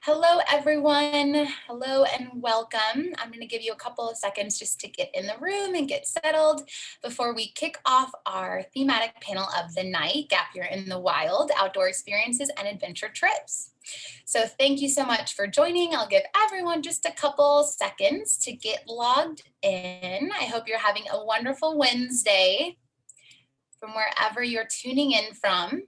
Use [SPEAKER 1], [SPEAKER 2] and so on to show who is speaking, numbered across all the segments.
[SPEAKER 1] Hello, everyone. Hello and welcome. I'm going to give you a couple of seconds just to get in the room and get settled before we kick off our thematic panel of the night, Gap Year in the Wild, Outdoor Experiences and Adventure Trips. So thank you so much for joining. I'll give everyone just a couple seconds to get logged in. I hope you're having a wonderful Wednesday from wherever you're tuning in from.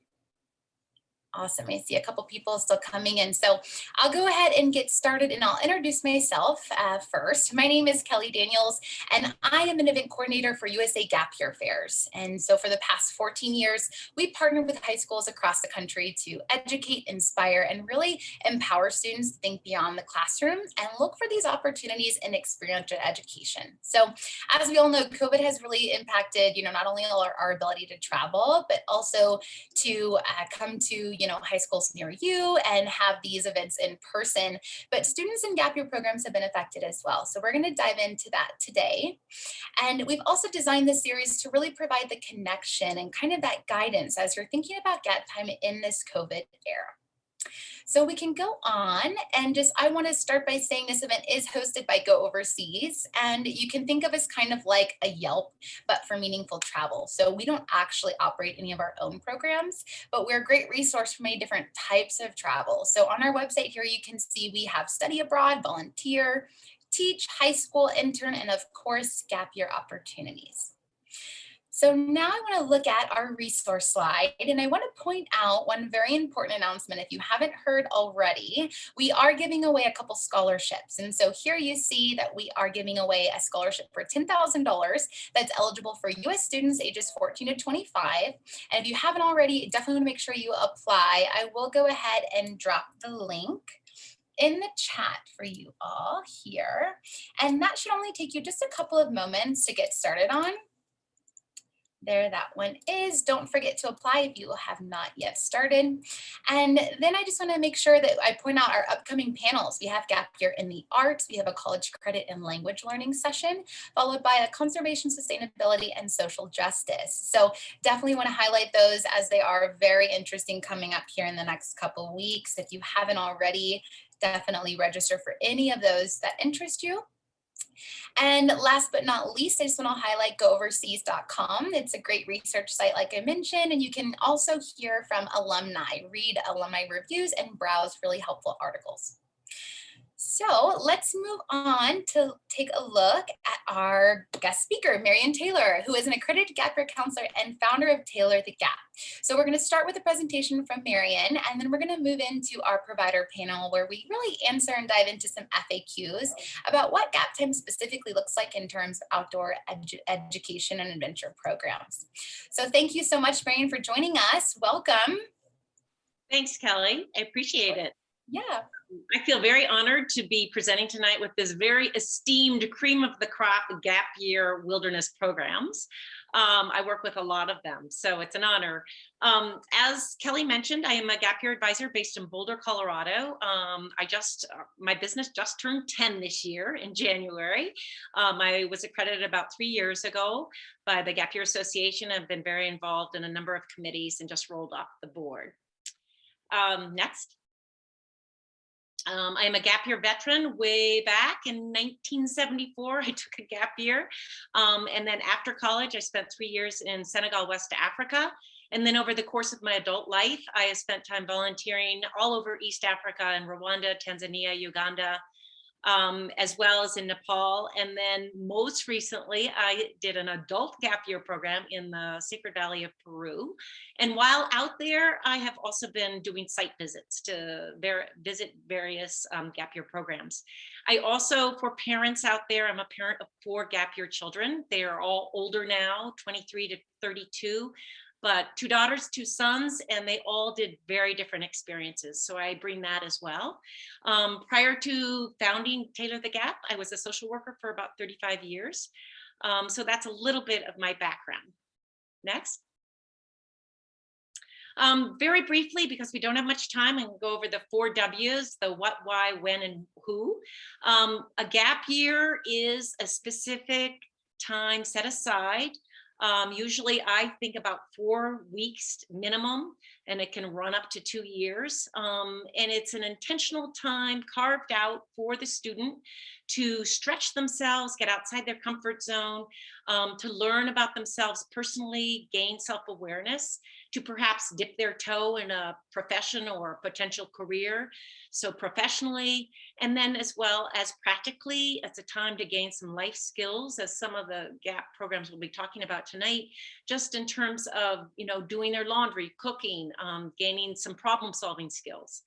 [SPEAKER 1] Awesome. I see a couple people still coming in. So I'll go ahead and get started and I'll introduce myself first. My name is Kelly Daniels and I am an event coordinator for USA Gap Year Fairs. And so for the past 14 years, we partnered with high schools across the country to educate, inspire, and really empower students to think beyond the classroom and look for these opportunities in experiential education. So as we all know, COVID has really impacted, not only our ability to travel, but also to come to, high schools near you and have these events in person. But students in Gap Year programs have been affected as well. So we're going to dive into that today. And we've also designed this series to really provide the connection and kind of that guidance as you're thinking about gap time in this COVID era. So we can go on and I want to start by saying this event is hosted by Go Overseas, and you can think of us kind of like a Yelp, but for meaningful travel. So we don't actually operate any of our own programs, but we're a great resource for many different types of travel. So on our website here, you can see we have study abroad, volunteer, teach, high school, intern, and of course, gap year opportunities. So now I want to look at our resource slide, and I want to point out one very important announcement. If you haven't heard already, we are giving away a couple scholarships. And so here you see that we are giving away a scholarship for $10,000 that's eligible for US students ages 14 to 25. And if you haven't already, definitely want to make sure you apply. I will go ahead and drop the link in the chat for you all here. And that should only take you just a couple of moments to get started on. There that one is. Don't forget to apply if you have not yet started. And then I just want to make sure that I point out our upcoming panels. We have Gap Year in the Arts. We have a college credit and language learning session, followed by a conservation, sustainability, and social justice. So definitely want to highlight those as they are very interesting coming up here in the next couple of weeks. If you haven't already, definitely register for any of those that interest you. And last but not least, I just want to highlight gooverseas.com. It's a great research site, like I mentioned, and you can also hear from alumni, read alumni reviews, and browse really helpful articles. So let's move on to take a look at our guest speaker, Marian Taylor, who is an accredited Gap Year counselor and founder of Taylor the Gap. So we're going to start with a presentation from Marian, and then we're going to move into our provider panel where we really answer and dive into some FAQs about what gap time specifically looks like in terms of outdoor education and adventure programs. So thank you so much, Marian, for joining us. Welcome.
[SPEAKER 2] Thanks, Kelly. I appreciate it.
[SPEAKER 1] Yeah.
[SPEAKER 2] I feel very honored to be presenting tonight with this very esteemed cream of the crop Gap Year wilderness programs. I work with a lot of them, so it's an honor. As Kelly mentioned, I am a Gap Year advisor based in Boulder, Colorado. My business just turned 10 this year in January. I was accredited about 3 years ago by the Gap Year Association. I've been very involved in a number of committees and just rolled off the board. Next. I am a Gap Year veteran. Way back in 1974, I took a gap year. And then after college, I spent 3 years in Senegal, West Africa. And then over the course of my adult life, I have spent time volunteering all over East Africa, in Rwanda, Tanzania, Uganda, as well as in Nepal. And then most recently, I did an adult gap year program in the Sacred Valley of Peru. And while out there, I have also been doing site visits to visit various gap year programs. I also, for parents out there, I'm a parent of 4 gap year children. They are all older now, 23 to 32. But 2 daughters, 2 sons, and they all did very different experiences. So I bring that as well. Prior to founding Taylor the Gap, I was a social worker for about 35 years. So that's a little bit of my background. Next. Very briefly, because we don't have much time, I'm going to go over the 4 W's, the what, why, when, and who. A gap year is a specific time set aside Usually I think about 4 weeks minimum, and it can run up to 2 years. And it's an intentional time carved out for the student to stretch themselves, get outside their comfort zone, to learn about themselves personally, gain self-awareness, to perhaps dip their toe in a profession or a potential career. So professionally, and then as well as practically, it's a time to gain some life skills, as some of the GAP programs we'll be talking about tonight, just in terms of, doing their laundry, cooking, gaining some problem solving skills.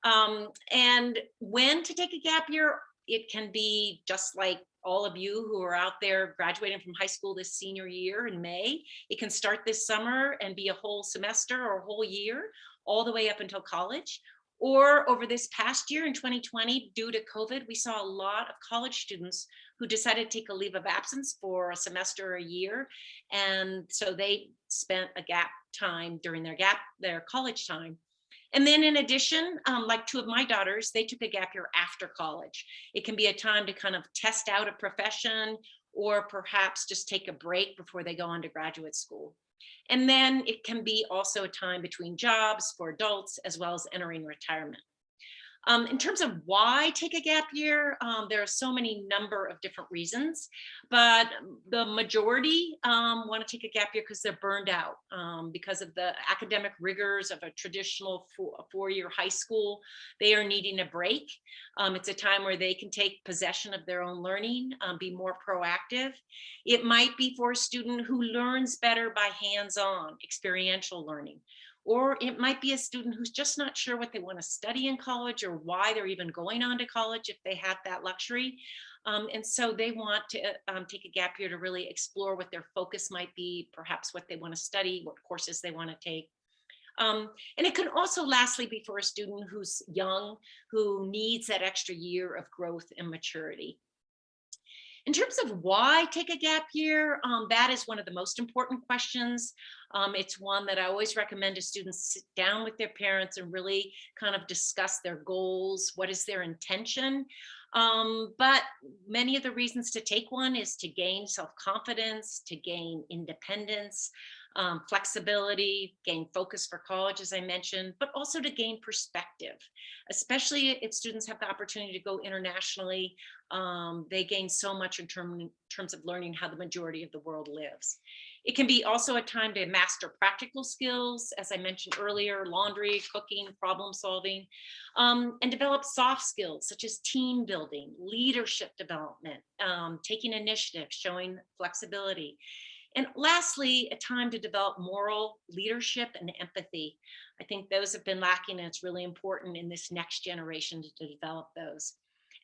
[SPEAKER 2] And when to take a gap year, it can be just like all of you who are out there graduating from high school this senior year in May. It can start this summer and be a whole semester or a whole year, all the way up until college. Or over this past year in 2020, due to COVID, we saw a lot of college students who decided to take a leave of absence for a semester or a year. And so they spent a gap time during their college time. And then in addition, like two of my daughters, they took a gap year after college. It can be a time to kind of test out a profession, or perhaps just take a break before they go on to graduate school. And then it can be also a time between jobs for adults, as well as entering retirement. In terms of why take a gap year, there are so many number of different reasons, but the majority want to take a gap year because they're burned out, because of the academic rigors of a traditional four-year high school. They are needing a break. It's a time where they can take possession of their own learning, be more proactive. It might be for a student who learns better by hands-on experiential learning. Or it might be a student who's just not sure what they want to study in college, or why they're even going on to college if they have that luxury. And so they want to take a gap year to really explore what their focus might be, perhaps what they want to study, what courses they want to take. And it can also lastly be for a student who's young, who needs that extra year of growth and maturity. In terms of why take a gap year, that is one of the most important questions. It's one that I always recommend to students sit down with their parents and really kind of discuss their goals. What is their intention? But many of the reasons to take one is to gain self-confidence, to gain independence, flexibility, gain focus for college, as I mentioned, but also to gain perspective, especially if students have the opportunity to go internationally. They gain so much in terms of learning how the majority of the world lives. It can be also a time to master practical skills, as I mentioned earlier, laundry, cooking, problem solving, and develop soft skills such as team building, leadership development, taking initiative, showing flexibility. And lastly, a time to develop moral leadership and empathy. I think those have been lacking, and it's really important in this next generation to develop those.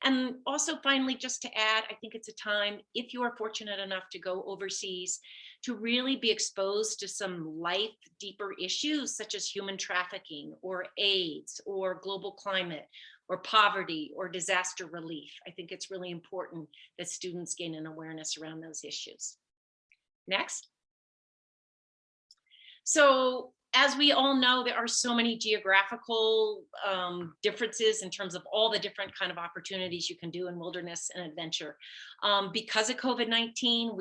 [SPEAKER 2] And also finally, just to add, I think it's a time, if you are fortunate enough to go overseas, to really be exposed to some life deeper issues such as human trafficking or AIDS or global climate or poverty or disaster relief. I think it's really important that students gain an awareness around those issues. Next. So as we all know, there are so many geographical differences in terms of all the different kind of opportunities you can do in wilderness and adventure. Because of COVID-19,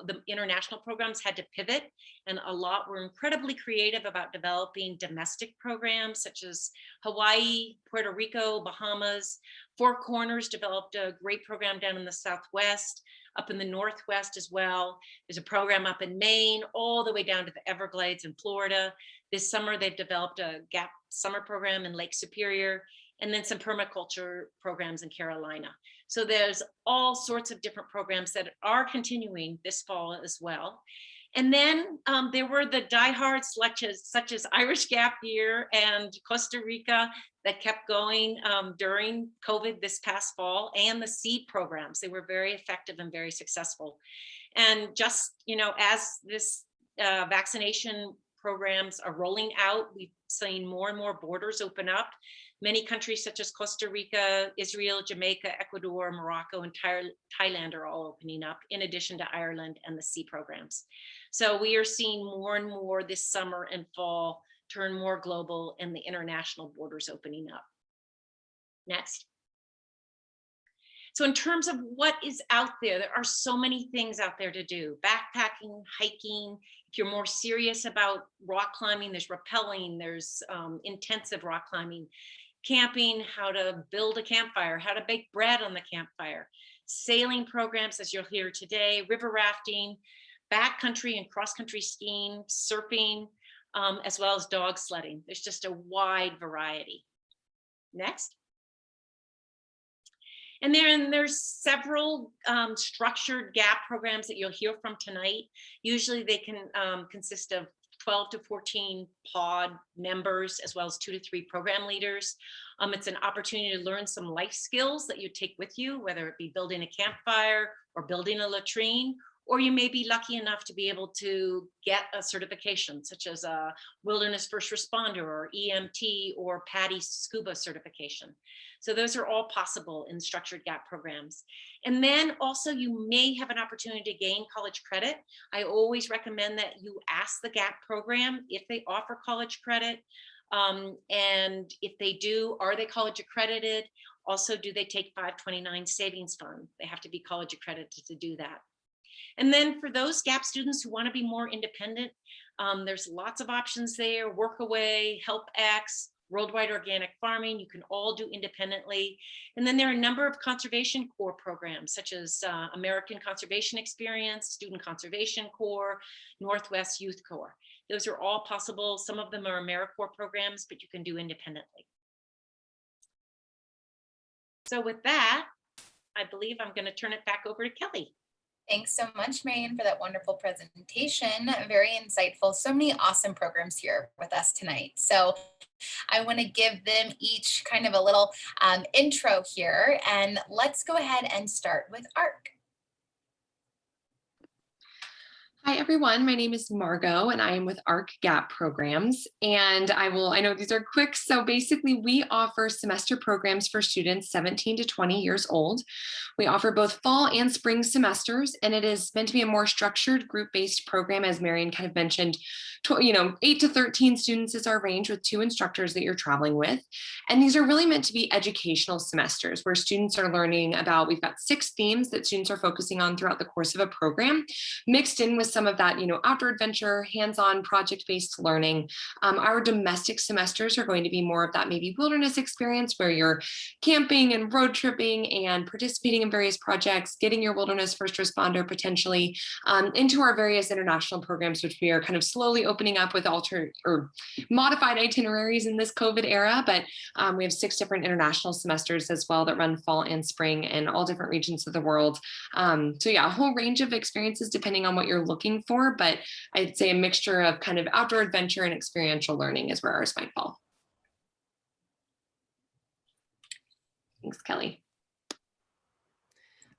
[SPEAKER 2] the international programs had to pivot, and a lot were incredibly creative about developing domestic programs such as Hawaii, Puerto Rico, Bahamas. Four Corners developed a great program down in the Southwest. Up in the Northwest as well. There's a program up in Maine, all the way down to the Everglades in Florida. This summer, they've developed a GAP summer program in Lake Superior, and then some permaculture programs in Carolina. So there's all sorts of different programs that are continuing this fall as well. And then there were the diehards such as Irish Gap Year and Costa Rica that kept going during COVID this past fall, and the SEED programs. They were very effective and very successful. And just, as this vaccination programs are rolling out, we've seen more and more borders open up. Many countries such as Costa Rica, Israel, Jamaica, Ecuador, Morocco, and Thailand are all opening up, in addition to Ireland and the SEED programs. So we are seeing more and more this summer and fall turn more global, and the international borders opening up. Next. So in terms of what is out there, there are so many things out there to do. Backpacking, hiking. If you're more serious about rock climbing, there's rappelling, there's intensive rock climbing, camping, how to build a campfire, how to bake bread on the campfire, sailing programs, as you'll hear today, river rafting, backcountry and cross-country skiing, surfing, as well as dog sledding. There's just a wide variety. Next. And then there's several structured GAP programs that you'll hear from tonight. Usually they can consist of 12 to 14 pod members, as well as 2 to 3 program leaders. It's an opportunity to learn some life skills that you take with you, whether it be building a campfire or building a latrine, or you may be lucky enough to be able to get a certification, such as a wilderness first responder or EMT or PADI scuba certification. So those are all possible in structured GAP programs. And then also you may have an opportunity to gain college credit. I always recommend that you ask the GAP program if they offer college credit. And if they do, are they college accredited? Also, do they take 529 savings fund? They have to be college accredited to do that. And then for those GAP students who want to be more independent, there's lots of options there: Workaway, HelpX, Worldwide Organic Farming. You can all do independently. And then there are a number of conservation corps programs, such as American Conservation Experience, Student Conservation Corps, Northwest Youth Corps. Those are all possible. Some of them are AmeriCorps programs, but you can do independently. So with that, I believe I'm going to turn it back over to Kelly.
[SPEAKER 1] Thanks so much, Marian, for that wonderful presentation. Very insightful. So many awesome programs here with us tonight. So I want to give them each kind of a little intro here, and let's go ahead and start with ARC.
[SPEAKER 3] Hi everyone, my name is Margot and I am with ARC GAP programs, and I know these are quick. So basically we offer semester programs for students 17 to 20 years old. We offer both fall and spring semesters, and it is meant to be a more structured group-based program, as Marian kind of mentioned. 8 to 13 students is our range, with 2 instructors that you're traveling with. And these are really meant to be educational semesters where students are learning about, we've got 6 themes that students are focusing on throughout the course of a program, mixed in with some of that, outdoor adventure, hands-on project-based learning. Our domestic semesters are going to be more of that maybe wilderness experience where you're camping and road tripping and participating in various projects, getting your wilderness first responder potentially into our various international programs, which we are kind of slowly opening up with altered or modified itineraries in this COVID era. But we have 6 different international semesters as well that run fall and spring in all different regions of the world. So yeah, a whole range of experiences depending on what you're looking for, but I'd say a mixture of kind of outdoor adventure and experiential learning is where ours might fall. Thanks, Kelly.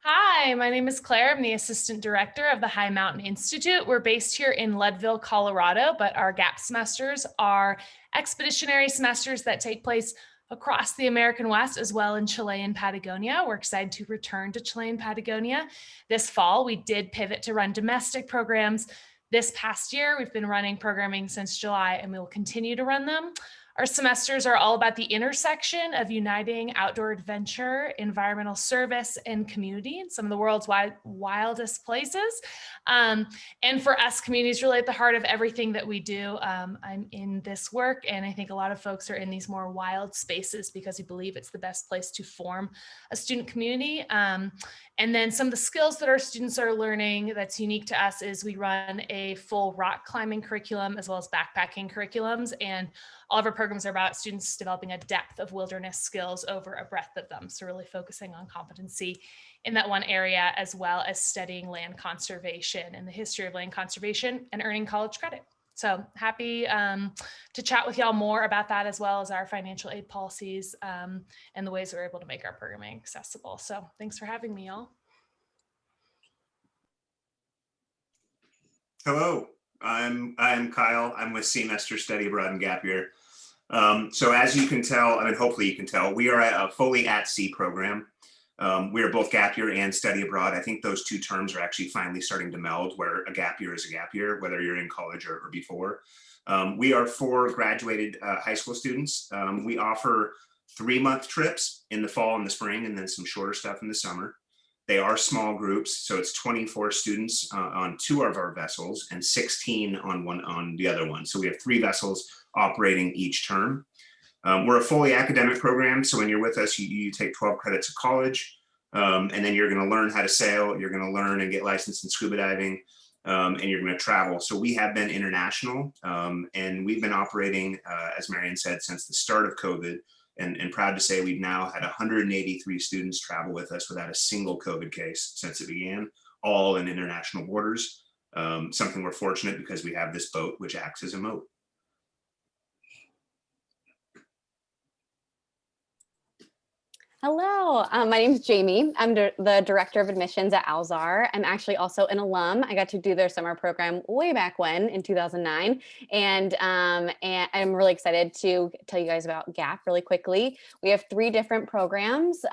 [SPEAKER 4] Hi, my name is Claire. I'm the Assistant Director of the High Mountain Institute. We're based here in Leadville, Colorado, but our GAP semesters are expeditionary semesters that take place across the American West, as well in Chile and Patagonia. We're excited to return to Chile and Patagonia this fall. We did pivot to run domestic programs this past year. We've been running programming since July, and we will continue to run them. Our semesters are all about the intersection of uniting outdoor adventure, environmental service, and community in some of the world's wildest places. And for us, community is really at the heart of everything that we do. I'm in this work, and I think a lot of folks are in these more wild spaces because we believe it's the best place to form a student community. And then some of the skills that our students are learning that's unique to us is we run a full rock climbing curriculum as well as backpacking curriculums, and all of our programs are about students developing a depth of wilderness skills over a breadth of them. So really focusing on competency in that one area, as well as studying land conservation and the history of land conservation and earning college credit. So happy to chat with y'all more about that, as well as our financial aid policies and the ways we're able to make our programming accessible. So thanks for having me, y'all.
[SPEAKER 5] Hello, I'm Kyle. I'm with Semester Study Abroad and Gap Year. So as you can tell, hopefully you can tell, we are a fully at-sea program. We are both gap year and study abroad. I think those 2 terms are actually finally starting to meld, where a gap year is a gap year, whether you're in college or before. We are for graduated high school students. We offer 3-month trips in the fall and the spring, and then some shorter stuff in the summer. They are small groups, so it's 24 students on 2 of our vessels and 16 on the other one. So we have 3 vessels operating each term. We're a fully academic program, so when you're with us, you take 12 credits of college, and then you're going to learn how to sail, you're going to learn and get licensed in scuba diving, and you're going to travel. So we have been international, and we've been operating, as Marion said, since the start of COVID. And proud to say we've now had 183 students travel with us without a single COVID case since it began, all in international borders. Something we're fortunate because we have this boat which acts as a moat.
[SPEAKER 6] Hello, my name is Jamie. I'm the Director of Admissions at Alzar. I'm actually also an alum. I got to do their summer program way back when in 2009. And I'm really excited to tell you guys about GAP really quickly. We have 3 different programs.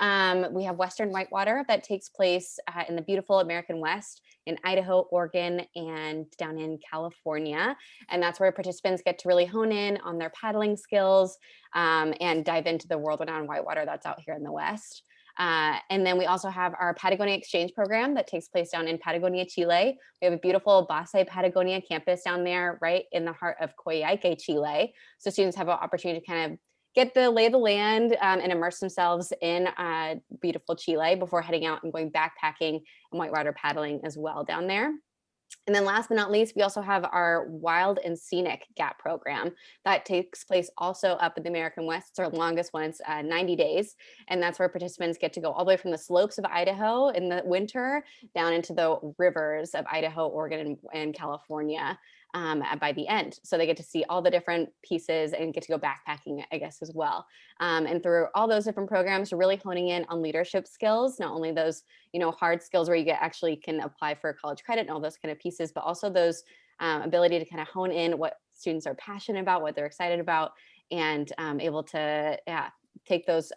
[SPEAKER 6] We have Western Whitewater that takes place in the beautiful American West, in Idaho, Oregon, and down in California. And that's where participants get to really hone in on their paddling skills and dive into the world-renowned whitewater that's out here in the West. And then we also have our Patagonia Exchange program that takes place down in Patagonia, Chile. We have a beautiful Base Patagonia campus down there, right in the heart of Coyhaique, Chile. So students have an opportunity to kind of get the lay of the land and immerse themselves in beautiful Chile before heading out and going backpacking and whitewater paddling as well down there. And then last but not least, we also have our Wild and Scenic GAP program that takes place also up in the American West. It's our longest one, it's 90 days. And that's where participants get to go all the way from the slopes of Idaho in the winter down into the rivers of Idaho, Oregon, and California by the end. So they get to see all the different pieces and get to go backpacking, I guess, as well. And through all those different programs, we're really honing in on leadership skills, not only those, hard skills where you actually can apply for college credit and all those kind of pieces, but also those ability to kind of hone in what students are passionate about, what they're excited about, and able to take those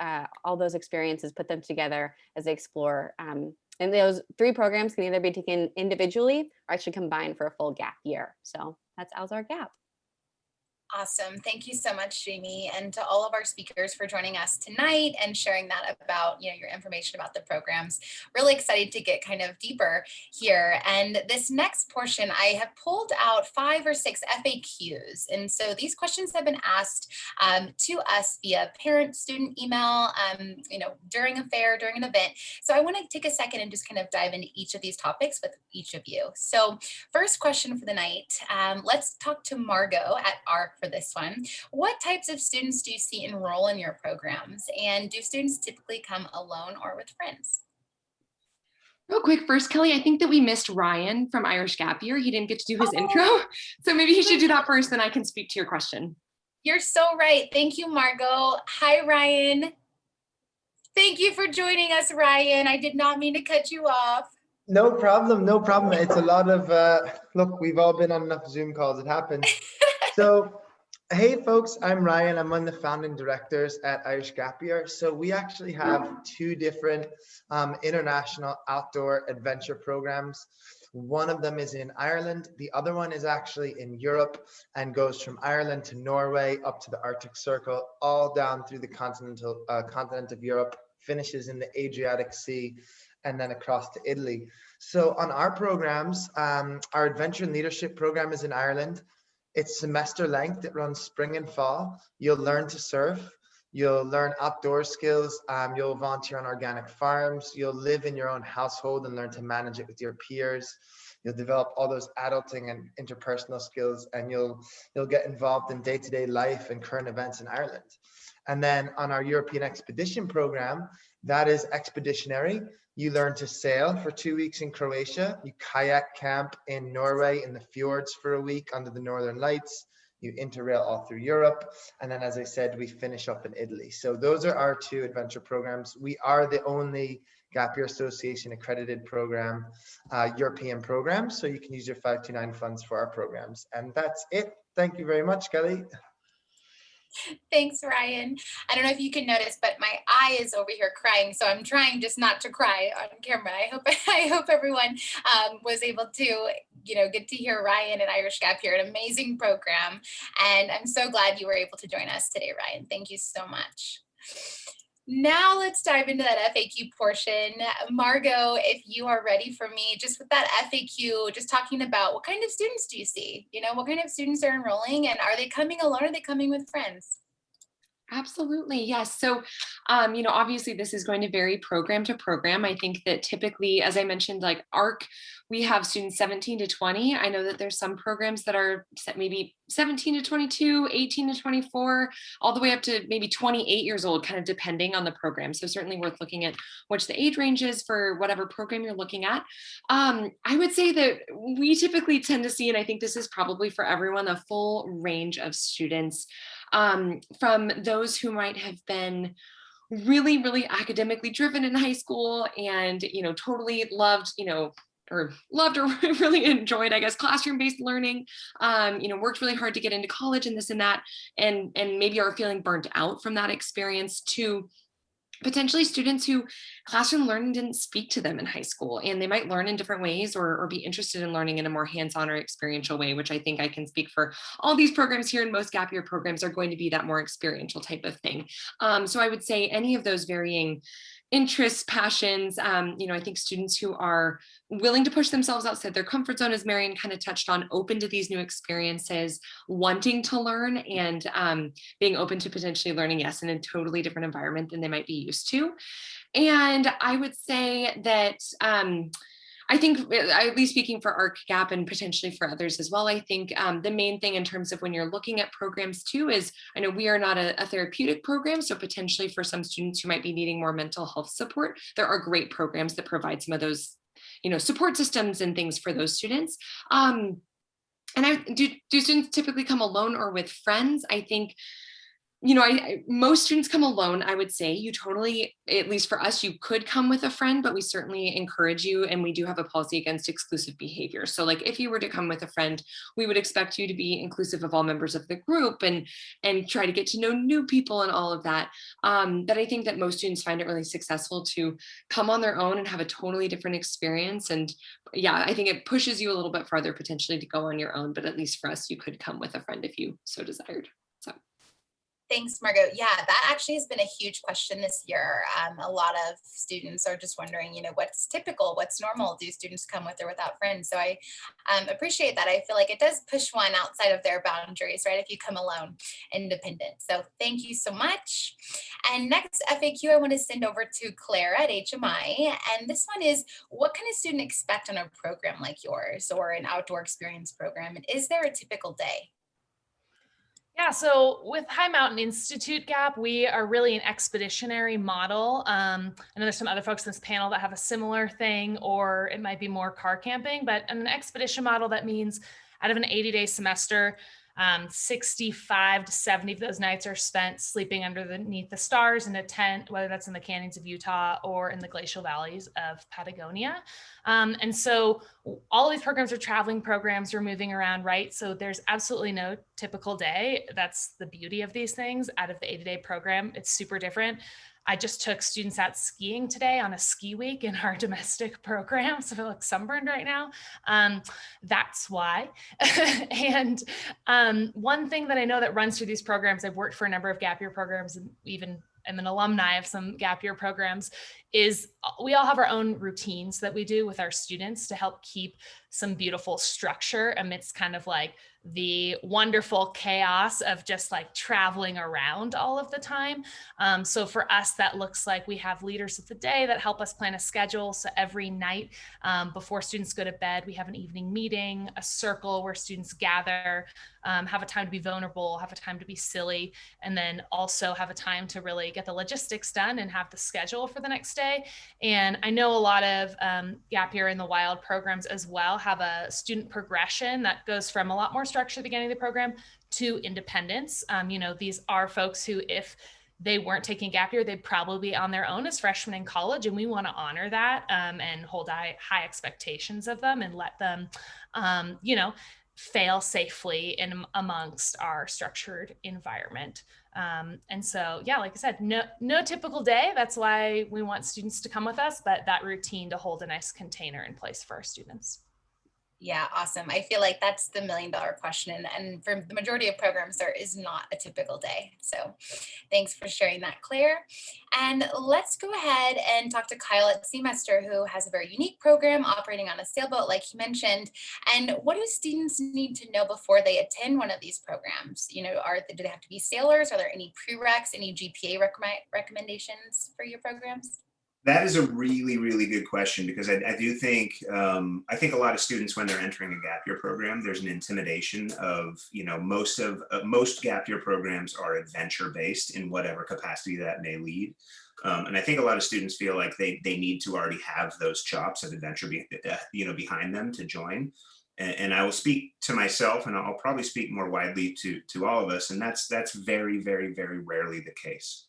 [SPEAKER 6] all those experiences, put them together as they explore. And those 3 programs can either be taken individually or actually combined for a full GAP year. So that's Alzar GAP.
[SPEAKER 1] Awesome. Thank you so much, Jamie, and to all of our speakers for joining us tonight and sharing that about, your information about the programs. Really excited to get kind of deeper here. And this next portion, I have pulled out 5 or 6 FAQs. And so these questions have been asked to us via parent-student email, during a fair, during an event. So I want to take a second and just kind of dive into each of these topics with each of you. So first question for the night, let's talk to Margot at ARC for this one. What types of students do you see enroll in your programs? And do students typically come alone or with friends?
[SPEAKER 3] Real quick, first, Kelly, I think that we missed Ryan from Irish Gap Year. He didn't get to do his intro. So maybe he should do that first, then I can speak to your question.
[SPEAKER 1] You're so right. Thank you, Margot. Hi, Ryan. Thank you for joining us, Ryan. I did not mean to cut you off.
[SPEAKER 7] No problem, no problem. It's a lot of, look, we've all been on enough Zoom calls, it happens. So, hey folks, I'm Ryan. I'm one of the founding directors at Irish Gap Year. So we actually have 2 different international outdoor adventure programs. One of them is in Ireland. The other one is actually in Europe and goes from Ireland to Norway up to the Arctic Circle, all down through the continent of Europe, finishes in the Adriatic Sea, and then across to Italy. So on our programs, our Adventure and Leadership program is in Ireland. It's semester length. It runs spring and fall. You'll learn to surf. You'll learn outdoor skills. You'll volunteer on organic farms. You'll live in your own household and learn to manage it with your peers. You'll develop all those adulting and interpersonal skills, and you'll get involved in day-to-day life and current events in Ireland. And then on our European Expedition program, that is expeditionary. You learn to sail for 2 weeks in Croatia. You kayak camp in Norway in the fjords for a week under the Northern Lights. You interrail all through Europe. And then, as I said, we finish up in Italy. So those are our 2 adventure programs. We are the only Gap Year Association accredited program, European program. So you can use your 529 funds for our programs. And that's it. Thank you very much, Kelly.
[SPEAKER 1] Thanks, Ryan. I don't know if you can notice, but my eye is over here crying, so I'm trying just not to cry on camera. I hope everyone was able to, get to hear Ryan at Irish Gap Year, an amazing program. And I'm so glad you were able to join us today, Ryan. Thank you so much. Now let's dive into that FAQ portion. Margot, if you are ready for me, just with that FAQ, just talking about what kind of students do you see? You know, what kind of students are enrolling, and are they coming alone or are they coming with friends?
[SPEAKER 3] Absolutely, yes. So, obviously this is going to vary program to program. I think that typically, as I mentioned, like ARC, we have students 17 to 20. I know that there's some programs that are maybe 17 to 22, 18 to 24, all the way up to maybe 28 years old, kind of depending on the program. So certainly worth looking at which the age range is for whatever program you're looking at. I would say that we typically tend to see, and I think this is probably for everyone, a full range of students, from those who might have been really, really academically driven in high school and, totally loved, or really enjoyed, I guess, classroom-based learning, worked really hard to get into college and this and that, and maybe are feeling burnt out from that experience, to potentially students who classroom learning didn't speak to them in high school, and they might learn in different ways, or be interested in learning in a more hands-on or experiential way, which I think I can speak for all these programs here, and most gap year programs are going to be that more experiential type of thing. So I would say any of those varying interests, passions, I think students who are willing to push themselves outside their comfort zone, as Marion kind of touched on, open to these new experiences, wanting to learn, and being open to potentially learning, yes, in a totally different environment than they might be used to. And I would say that I think, at least speaking for ARC Gap and potentially for others as well, I think the main thing in terms of when you're looking at programs too is, I know we are not a therapeutic program, so potentially for some students who might be needing more mental health support, there are great programs that provide some of those, support systems and things for those students. And do students typically come alone or with friends? I think, most students come alone. I would say you totally, at least for us, you could come with a friend, but we certainly encourage you, and we do have a policy against exclusive behavior. So like if you were to come with a friend, we would expect you to be inclusive of all members of the group, and try to get to know new people and all of that. But I think that most students find it really successful to come on their own and have a totally different experience. And yeah, I think it pushes you a little bit farther potentially to go on your own, but at least for us, you could come with a friend if you so desired. So.
[SPEAKER 1] Thanks, Margot. Yeah, that actually has been a huge question this year. A lot of students are just wondering, what's typical, what's normal? Do students come with or without friends? So I appreciate that. I feel like it does push one outside of their boundaries, right? If you come alone, independent. So thank you so much. And next FAQ, I want to send over to Clara at HMI. And this one is, what can a student expect on a program like yours, or an outdoor experience program? And is there a typical day?
[SPEAKER 4] Yeah, so with High Mountain Institute Gap, we are really an expeditionary model. I know there's some other folks in this panel that have a similar thing, or it might be more car camping, but an expedition model, that means out of an 80-day semester, 65 to 70 of those nights are spent sleeping underneath the stars in a tent, whether that's in the canyons of Utah or in the glacial valleys of Patagonia. And so all of these programs are traveling programs, you're moving around, right? So there's absolutely no typical day. That's the beauty of these things. Out of the 80-day program, it's super different. I just took students out skiing today on a ski week in our domestic program, so I look sunburned right now. That's why. And one thing that I know that runs through these programs, I've worked for a number of gap year programs, and even I'm an alumni of some gap year programs, is we all have our own routines that we do with our students to help keep some beautiful structure amidst kind of like the wonderful chaos of just like traveling around all of the time. So for us, that looks like we have leaders of the day that help us plan a schedule. So every night before students go to bed, we have an evening meeting, a circle where students gather, have a time to be vulnerable, have a time to be silly, and then also have a time to really get the logistics done and have the schedule for the next day. And I know a lot of Gap Year in the Wild programs as well have a student progression that goes from a lot more structure at the beginning of the program to independence. These are folks who, if they weren't taking gap year, they'd probably be on their own as freshmen in college. And we want to honor that and hold high expectations of them, and let them, fail safely in amongst our structured environment. And so, yeah, like I said, no typical day. That's why we want students to come with us, but that routine to hold a nice container in place for our students.
[SPEAKER 1] Yeah, awesome. I feel like that's the million-dollar question. And for the majority of programs, there is not a typical day. So thanks for sharing that, Claire. And let's go ahead and talk to Kyle at Semester, who has a very unique program operating on a sailboat, like he mentioned. And what do students need to know before they attend one of these programs? You know, do they have to be sailors? Are there any prereqs, any GPA recommendations for your programs?
[SPEAKER 5] That is a really, really good question, because I do think I think a lot of students, when they're entering a gap year program, there's an intimidation of, you know, most gap year programs are adventure based in whatever capacity that may lead. And I think a lot of students feel like they need to already have those chops of adventure you know, behind them to join. And I will speak to myself, and I'll probably speak more widely to all of us, and that's very, very, very rarely the case.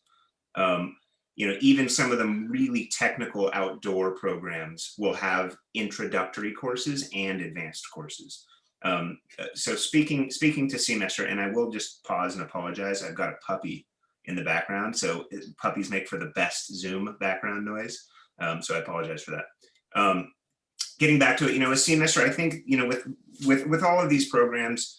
[SPEAKER 5] Um, you know, even some of the really technical outdoor programs will have introductory courses and advanced courses. So speaking to Semester, and I will just pause and apologize, I've got a puppy in the background, so puppies make for the best Zoom background noise. So I apologize for that. Getting back to it, you know, as Semester, I think, you know, with all of these programs,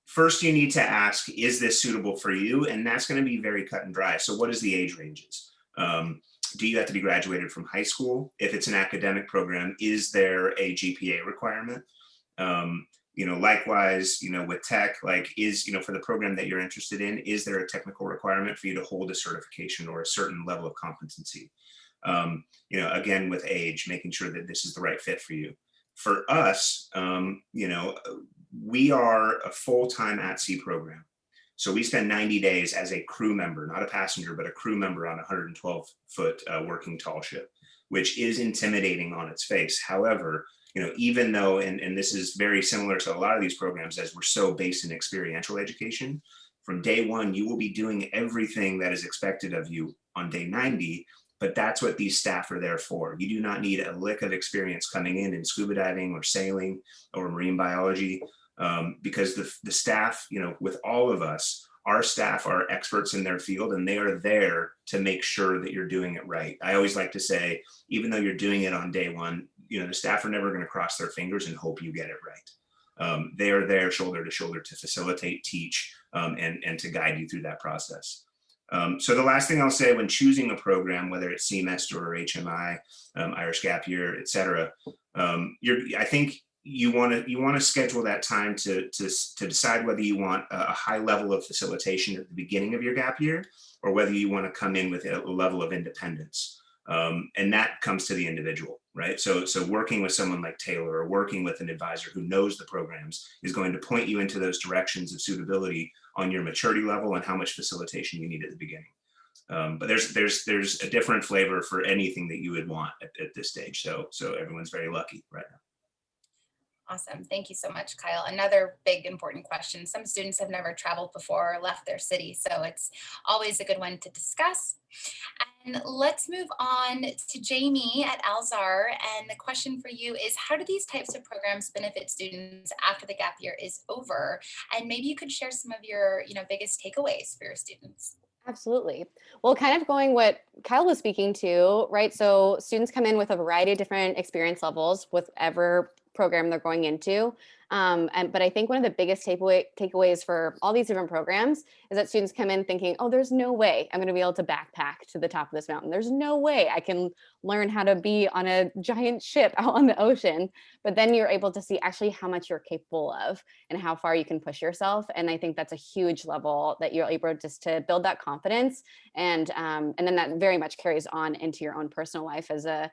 [SPEAKER 5] first, you need to ask, is this suitable for you? And that's going to be very cut and dry. So what is the age ranges? Do you have to be graduated from high school? If it's an academic program, is there a GPA requirement? You know, likewise, you know, with tech, like you know, for the program that you're interested in, is there a technical requirement for you to hold a certification or a certain level of competency? You know, again, with age, making sure that this is the right fit for you. For us, you know, we are a full-time at-sea program. So we spend 90 days as a crew member, not a passenger, but a crew member on a 112-foot working tall ship, which is intimidating on its face. However, you know, even though, and this is very similar to a lot of these programs, as we're so based in experiential education, from day one, you will be doing everything that is expected of you on day 90. But that's what these staff are there for. You do not need a lick of experience coming in scuba diving or sailing or marine biology, because the staff, you know, with all of us, our staff are experts in their field, and they are there to make sure that you're doing it right. I always like to say, even though you're doing it on day one, you know, the staff are never going to cross their fingers and hope you get it right. They are there shoulder to shoulder to facilitate, teach, and to guide you through that process. So the last thing I'll say when choosing a program, whether it's Semester or HMI, Irish Gap Year, et cetera, I think you want to schedule that time to decide whether you want a high level of facilitation at the beginning of your gap year, or whether you want to come in with a level of independence. And that comes to the individual, right? So working with someone like Taylor, or working with an advisor who knows the programs, is going to point you into those directions of suitability on your maturity level and how much facilitation you need at the beginning. But there's a different flavor for anything that you would want at this stage. So everyone's very lucky right now.
[SPEAKER 1] Awesome. Thank you so much, Kyle. Another big important question. Some students have never traveled before or left their city, so it's always a good one to discuss. And let's move on to Jamie at Alzar. And the question for you is, how do these types of programs benefit students after the gap year is over? And maybe you could share some of your, biggest takeaways for your students.
[SPEAKER 6] Absolutely. Well, kind of going what Kyle was speaking to, right? So students come in with a variety of different experience levels with whatever program they're going into. But I think one of the biggest takeaways for all these different programs is that students come in thinking, oh, there's no way I'm going to be able to backpack to the top of this mountain. There's no way I can learn how to be on a giant ship out on the ocean. But then you're able to see actually how much you're capable of and how far you can push yourself. And I think that's a huge level that you're able just to build that confidence. And then that very much carries on into your own personal life as an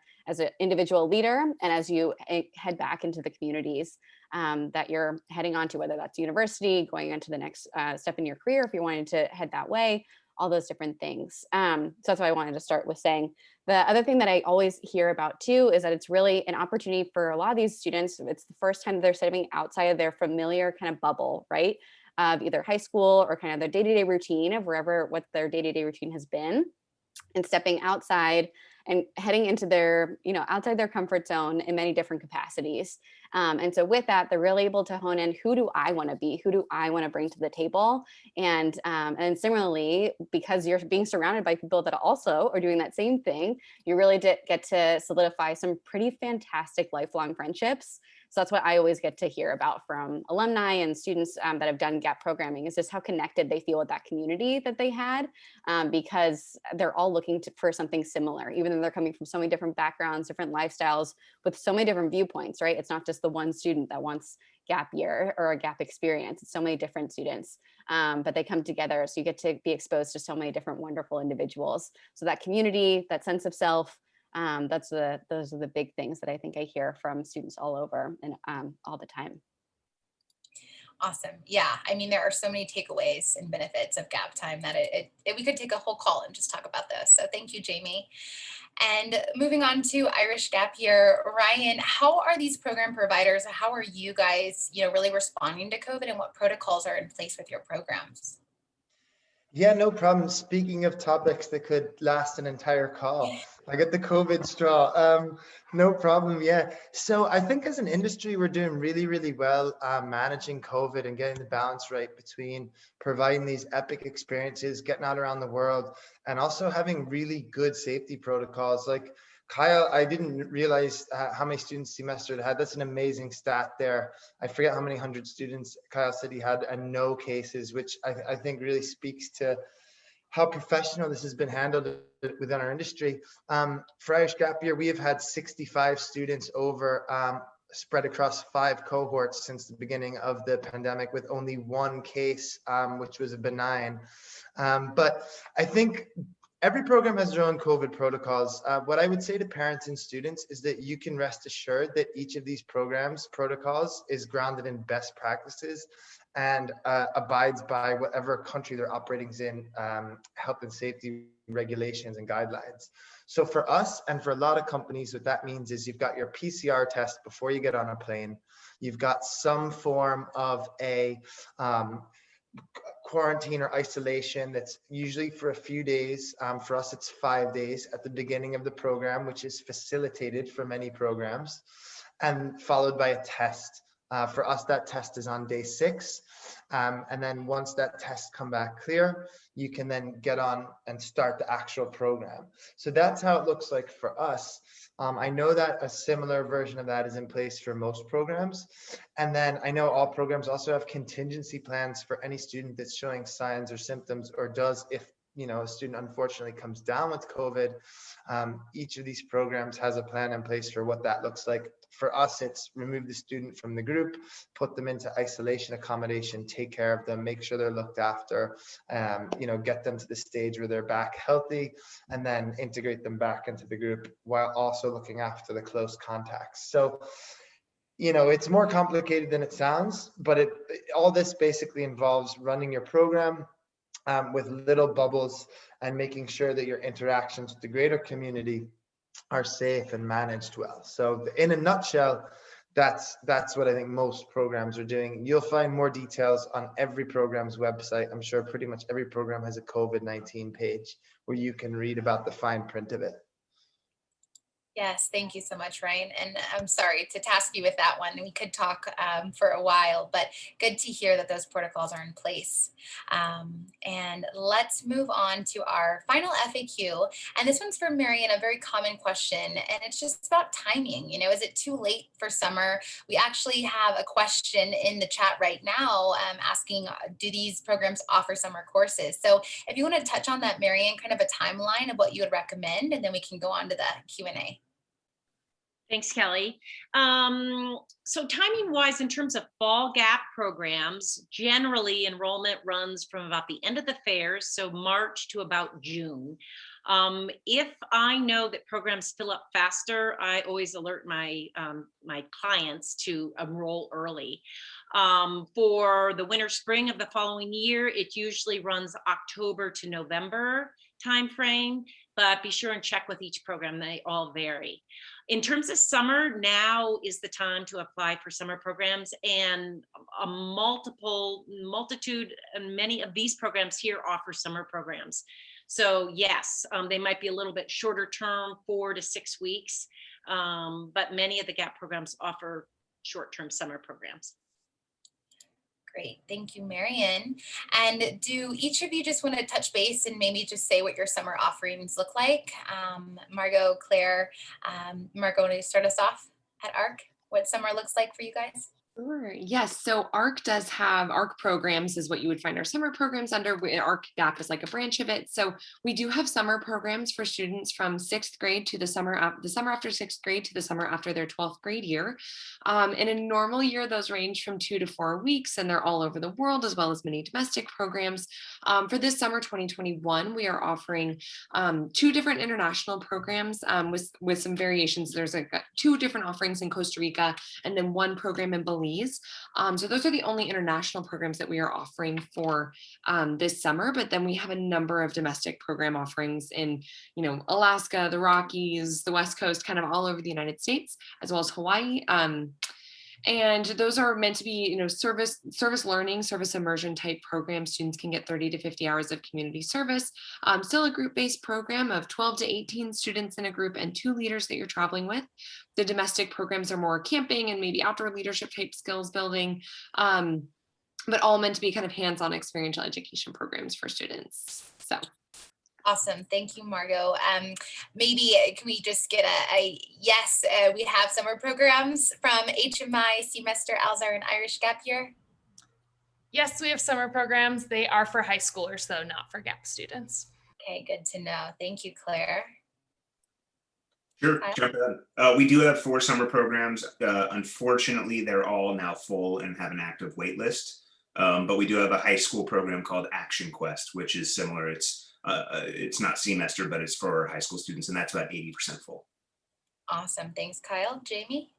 [SPEAKER 6] individual leader, and as you head back into the communities that you're heading on to, whether that's university, going into the next step in your career, if you're wanting to head that way, all those different things. So that's why I wanted to start with saying. The other thing that I always hear about too is that it's really an opportunity for a lot of these students. It's the first time they're stepping outside of their familiar kind of bubble, right? Of either high school or kind of their day-to-day routine of what their day-to-day routine has been, and stepping outside and heading into their, outside their comfort zone in many different capacities. And so with that, they're really able to hone in, who do I want to be? Who do I want to bring to the table? And similarly, because you're being surrounded by people that also are doing that same thing, you really get to solidify some pretty fantastic lifelong friendships So that's what I always get to hear about from alumni and students that have done gap programming, is just how connected they feel with that community that they had, because they're all looking for something similar, even though they're coming from so many different backgrounds, different lifestyles, with so many different viewpoints, right? It's not just the one student that wants gap year or a gap experience. It's so many different students, but they come together. So you get to be exposed to so many different wonderful individuals. So that community, that sense of self, those are the big things that I think I hear from students all over and all the time.
[SPEAKER 1] Awesome. Yeah. I mean, there are so many takeaways and benefits of gap time that we could take a whole call and just talk about this. So thank you, Jamie. And moving on to Irish Gap Year, Ryan, how are these program providers, how are you guys, really responding to COVID, and what protocols are in place with your programs?
[SPEAKER 7] Yeah, no problem. Speaking of topics that could last an entire call, I get the COVID straw. No problem. Yeah. So I think as an industry, we're doing really, really well managing COVID and getting the balance right between providing these epic experiences, getting out around the world, and also having really good safety protocols. Like Kyle, I didn't realize how many students semester it had. That's an amazing stat there. I forget how many hundred students Kyle said he had and no cases, which I think really speaks to how professional this has been handled within our industry. For Irish Gap Year, we have had 65 students over spread across 5 cohorts since the beginning of the pandemic, with only 1 case, which was a benign. But I think every program has their own COVID protocols. What I would say to parents and students is that you can rest assured that each of these programs protocols is grounded in best practices and abides by whatever country they're operating in, health and safety regulations and guidelines. So for us and for a lot of companies, what that means is you've got your PCR test before you get on a plane. You've got some form of a quarantine or isolation that's usually for a few days. For us, it's 5 days at the beginning of the program, which is facilitated for many programs, and followed by a test. For us, that test is on day 6. And then once that test come back clear, you can then get on and start the actual program. So that's how it looks like for us. I know that a similar version of that is in place for most programs. And then I know all programs also have contingency plans for any student that's showing signs or symptoms, or does, if a student unfortunately comes down with COVID. Each of these programs has a plan in place for what that looks like. For us, it's remove the student from the group, put them into isolation accommodation, take care of them, make sure they're looked after, get them to the stage where they're back healthy, and then integrate them back into the group while also looking after the close contacts. So, it's more complicated than it sounds, but all this basically involves running your program with little bubbles and making sure that your interactions with the greater community are safe and managed well. So in a nutshell, that's what I think most programs are doing. You'll find more details on every program's website. I'm sure pretty much every program has a COVID-19 page where you can read about the fine print of it.
[SPEAKER 1] Yes, thank you so much, Ryan. And I'm sorry to task you with that one. We could talk for a while, but good to hear that those protocols are in place. And let's move on to our final FAQ. And this one's for Marion, a very common question. And it's just about timing. Is it too late for summer? We actually have a question in the chat right now asking, do these programs offer summer courses? So if you want to touch on that, Marion, kind of a timeline of what you would recommend, and then we can go on to the Q&A.
[SPEAKER 2] Thanks, Kelly. So timing wise, in terms of fall gap programs, generally enrollment runs from about the end of the fairs, so March to about June. If I know that programs fill up faster, I always alert my my clients to enroll early. For the winter spring of the following year, it usually runs October to November timeframe, but be sure and check with each program. They all vary. In terms of summer, now is the time to apply for summer programs, and a multitude and many of these programs here offer summer programs. So yes, they might be a little bit shorter term, 4 to 6 weeks, but many of the GAP programs offer short-term summer programs.
[SPEAKER 1] Great, thank you, Marion. And do each of you just want to touch base and maybe just say what your summer offerings look like? Margot, Claire, Margot, want to start us off at ARC? what summer looks like for you guys?
[SPEAKER 3] Sure. Yes. So ARC does have ARC programs is what you would find our summer programs under. ARC GAP is like a branch of it. So we do have summer programs for students from 6th grade to the summer after 6th grade to the summer after their 12th grade year. In a normal year, those range from 2 to 4 weeks, and they're all over the world, as well as many domestic programs. For this summer 2021, we are offering 2 different international programs with some variations. There's like 2 different offerings in Costa Rica and then 1 program in Belize. So those are the only international programs that we are offering for this summer. But then we have a number of domestic program offerings in, Alaska, the Rockies, the West Coast, kind of all over the United States, as well as Hawaii. And those are meant to be, service learning, service immersion type programs. Students can get 30 to 50 hours of community service. Still a group-based program of 12 to 18 students in a group and 2 leaders that you're traveling with. The domestic programs are more camping and maybe outdoor leadership type skills building, but all meant to be kind of hands-on experiential education programs for students. So.
[SPEAKER 1] Awesome. Thank you, Margot. Maybe can we just get a yes, we have summer programs from HMI, Semester, Alzar, and Irish Gap Year?
[SPEAKER 4] Yes, we have summer programs. They are for high schoolers, though, not for GAP students.
[SPEAKER 1] Okay, good to know. Thank you, Claire.
[SPEAKER 5] Sure, jump in. We do have 4 summer programs. Unfortunately, they're all now full and have an active wait list. But we do have a high school program called Action Quest, which is similar. It's not semester, but it's for high school students, and that's about 80% full.
[SPEAKER 1] Awesome. Thanks, Kyle. Jamie?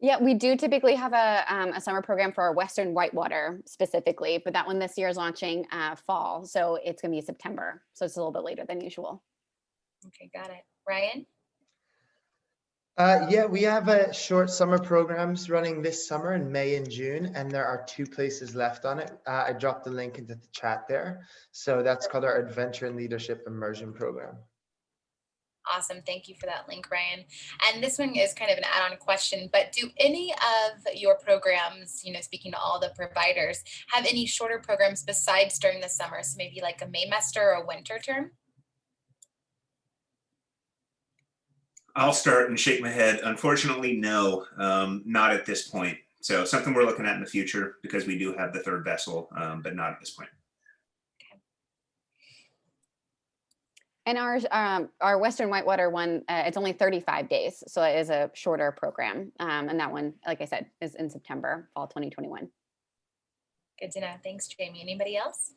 [SPEAKER 6] Yeah, we do typically have a summer program for our Western Whitewater specifically, but that one this year is launching fall. So it's going to be September. So it's a little bit later than usual.
[SPEAKER 1] Okay, got it. Ryan?
[SPEAKER 7] Yeah, we have short summer programs running this summer in May and June, and there are 2 places left on it. I dropped the link into the chat there. So that's called our Adventure and Leadership Immersion Program.
[SPEAKER 1] Awesome. Thank you for that link, Ryan. And this one is kind of an add-on question, but do any of your programs, speaking to all the providers, have any shorter programs besides during the summer? So maybe like a Maymester or a winter term?
[SPEAKER 5] I'll start and shake my head. Unfortunately, no, not at this point. So something we're looking at in the future because we do have the 3rd vessel, but not at this point.
[SPEAKER 1] Okay.
[SPEAKER 6] And our Western Whitewater one, it's only 35 days. So it is a shorter program. And that one, like I said, is in September, fall 2021.
[SPEAKER 1] Good to know. Thanks, Jamie. Anybody else?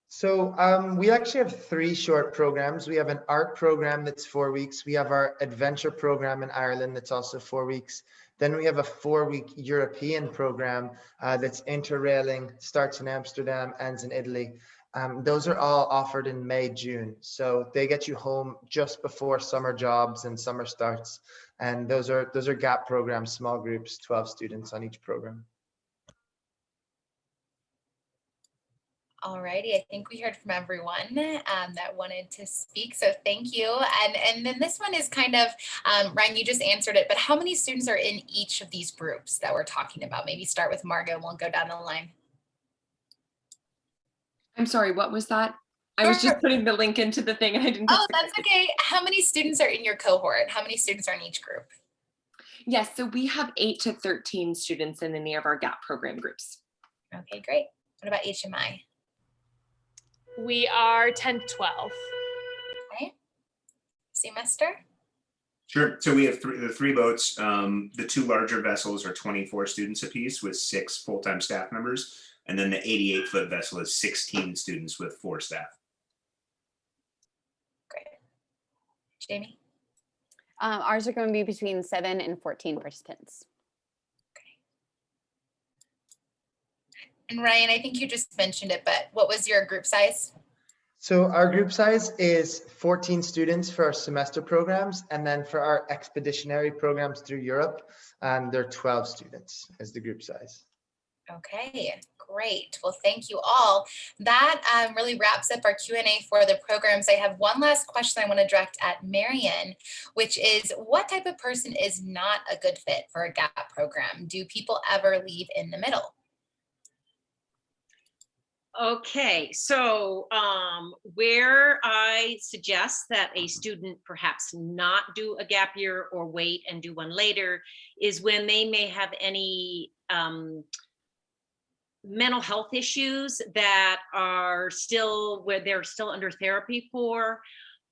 [SPEAKER 7] So we actually have 3 short programs. We have an art program that's 4 weeks. We have our adventure program in Ireland that's also 4 weeks. Then we have a 4-week European program that's interrailing, starts in Amsterdam, ends in Italy. Those are all offered in May, June. So they get you home just before summer jobs and summer starts. And those are GAP programs, small groups, 12 students on each program.
[SPEAKER 1] All righty, I think we heard from everyone that wanted to speak, so thank you. And then this one is kind of, Ryan, you just answered it, but how many students are in each of these groups that we're talking about? Maybe start with Margot and we'll go down the line.
[SPEAKER 3] I'm sorry, what was that? I was just putting the link into the thing and I didn't.
[SPEAKER 1] Oh, that's okay. How many students are in your cohort? How many students are in each group?
[SPEAKER 3] Yes, so we have 8 to 13 students in any of our GAP program groups.
[SPEAKER 1] Okay, great. What about HMI?
[SPEAKER 4] We are 10 to 12.
[SPEAKER 1] Okay. Semester?
[SPEAKER 5] Sure. So we have the 3 boats. The 2 larger vessels are 24 students apiece with 6 full-time staff members. And then the 88-foot vessel is 16 students with 4 staff.
[SPEAKER 1] Great. Jamie?
[SPEAKER 6] Ours are going to be between 7 and 14 participants.
[SPEAKER 1] And Ryan, I think you just mentioned it, but what was your group size?
[SPEAKER 7] So our group size is 14 students for our semester programs. And then for our expeditionary programs through Europe, they're 12 students as the group size.
[SPEAKER 1] Okay, great. Well, thank you all. That really wraps up our Q&A for the programs. I have one last question I want to direct at Marian, which is what type of person is not a good fit for a GAP program? Do people ever leave in the middle?
[SPEAKER 2] Okay, so where I suggest that a student perhaps not do a gap year or wait and do one later is when they may have any mental health issues that are still where they're still under therapy for.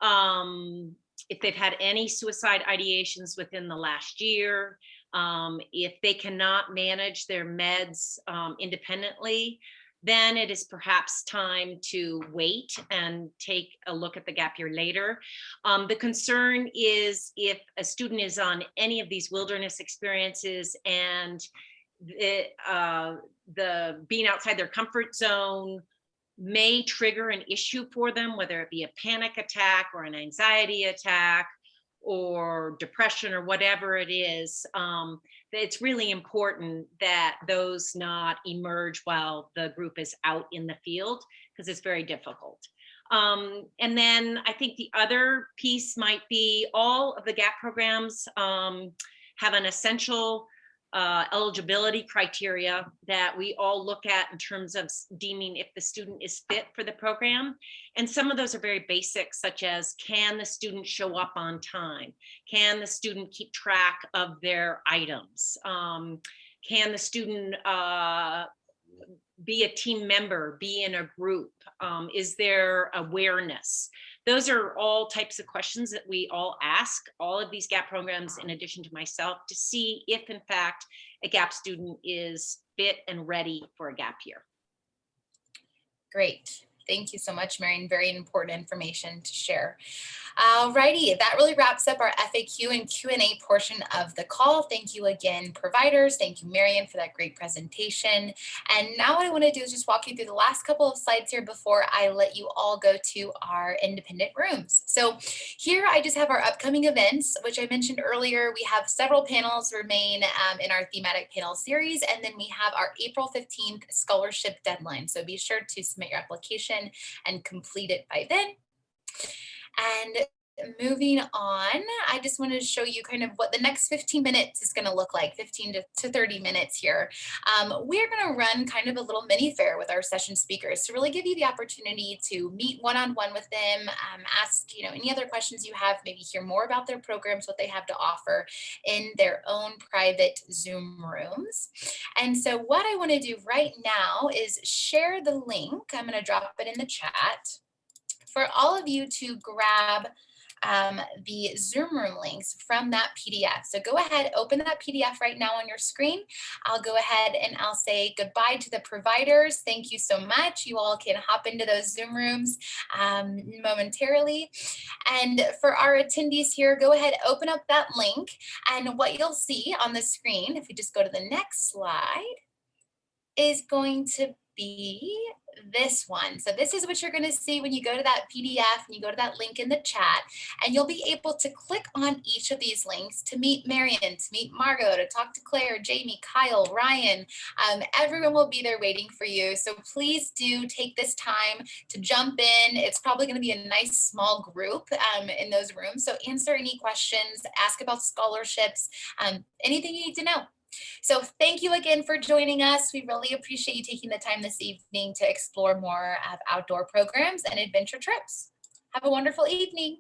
[SPEAKER 2] If they've had any suicide ideations within the last year, if they cannot manage their meds independently, then it is perhaps time to wait and take a look at the gap year later. The concern is if a student is on any of these wilderness experiences and the being outside their comfort zone may trigger an issue for them, whether it be a panic attack or an anxiety attack or depression or whatever it is. It's really important that those not emerge while the group is out in the field, because it's very difficult. And then I think the other piece might be all of the GAP programs have an essential eligibility criteria that we all look at in terms of deeming if the student is fit for the program. And some of those are very basic, such as, can the student show up on time? Can the student keep track of their items? Can the student be a team member, be in a group? Is there awareness? Those are all types of questions that we all ask all of these GAP programs, in addition to myself, to see if in fact a GAP student is fit and ready for a gap year.
[SPEAKER 1] Great. Thank you so much, Marion. Very important information to share. Alrighty, that really wraps up our FAQ and Q&A portion of the call. Thank you again, providers. Thank you, Marion, for that great presentation. And now what I want to do is just walk you through the last couple of slides here before I let you all go to our independent rooms. So here I just have our upcoming events, which I mentioned earlier. We have several panels remain in our thematic panel series, and then we have our April 15th scholarship deadline. So be sure to submit your application and complete it by then. And moving on, I just wanted to show you kind of what the next 15 minutes is going to look like, 15 to 30 minutes here. We're going to run kind of a little mini fair with our session speakers to really give you the opportunity to meet one-on-one with them, ask any other questions you have, maybe hear more about their programs, what they have to offer in their own private Zoom rooms. And so what I want to do right now is share the link. I'm going to drop it in the chat for all of you to grab the Zoom room links from that PDF. So go ahead, open that PDF right now on your screen. I'll go ahead and I'll say goodbye to the providers. Thank you so much. You all can hop into those Zoom rooms momentarily. And for our attendees here, go ahead, open up that link. And what you'll see on the screen, if we just go to the next slide, is going to be this one. So this is what you're going to see when you go to that PDF and you go to that link in the chat, and you'll be able to click on each of these links to meet Marion, to meet Margot, to talk to Claire, Jamie, Kyle, Ryan. Everyone will be there waiting for you. So please do take this time to jump in. It's probably going to be a nice small group in those rooms. So answer any questions, ask about scholarships, anything you need to know. So thank you again for joining us. We really appreciate you taking the time this evening to explore more of outdoor programs and adventure trips. Have a wonderful evening.